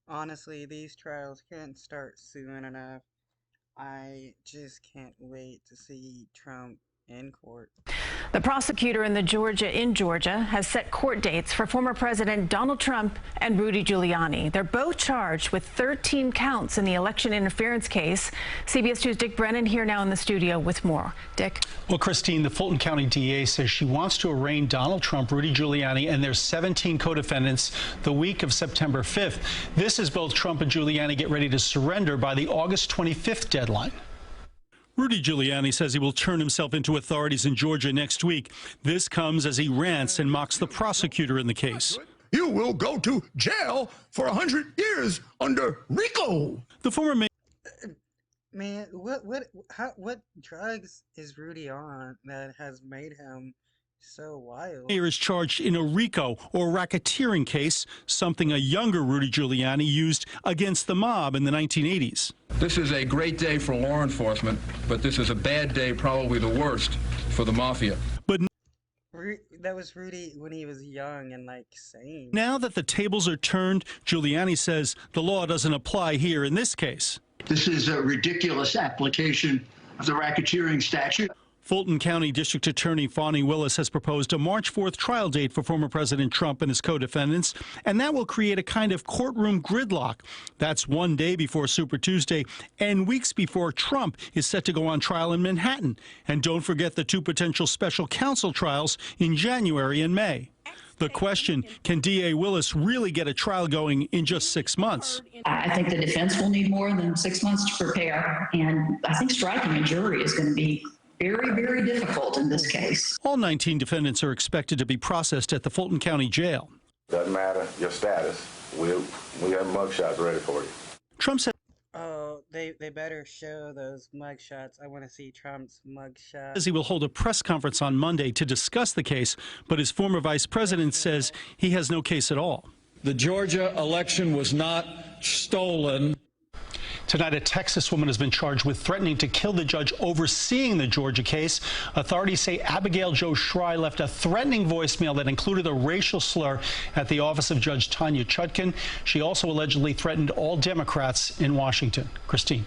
Honestly, these trials can't start soon enough. I just can't wait to see Trump in court. The prosecutor in Georgia has set court dates for former President Donald Trump and Rudy Giuliani. They're both charged with 13 counts in the election interference case. CBS 2's Dick Brennan here now in the studio with more. Dick. Well, Christine, the Fulton County DA says she wants to arraign Donald Trump, Rudy Giuliani, and their 17 co-defendants the week of September 5th. This is both Trump and Giuliani get ready to surrender by the August 25th deadline. Rudy Giuliani says he will turn himself into authorities in Georgia next week. This comes as he rants and mocks the prosecutor in the case. You will go to jail for 100 years under RICO. The former Man, what drugs is Rudy on that has made him so wild? mayor is charged in a RICO or racketeering case, something a younger Rudy Giuliani used against the mob in the 1980s. This is a great day for law enforcement, but this is a bad day, probably the worst, for the mafia. But that was Rudy when he was young and sane. Now that the tables are turned, Giuliani says the law doesn't apply here in this case. This is a ridiculous application of the racketeering statute. Fulton County District Attorney Fani Willis has proposed a March 4th trial date for former President Trump and his co-defendants, and that will create a kind of courtroom gridlock. That's one day before Super Tuesday and weeks before Trump is set to go on trial in Manhattan. And don't forget the two potential special counsel trials in January and May. The question, can DA Willis really get a trial going in just 6 months? I think the defense will need more than 6 months to prepare, and I think striking a jury is going to be very, very difficult in this case. All 19 defendants are expected to be processed at the Fulton County Jail. Doesn't matter your status. We have mugshots ready for you. Trump said, Oh, they better show those mugshots. I want to see Trump's mugshot. he will hold a press conference on Monday to discuss the case, but his former vice president says he has no case at all. The Georgia election was not stolen. Tonight, a Texas woman has been charged with threatening to kill the judge overseeing the Georgia case. Authorities say Abigail Jo Schrei left a threatening voicemail that included a racial slur at the office of Judge Tanya Chutkan. She also allegedly threatened all Democrats in Washington. Christine.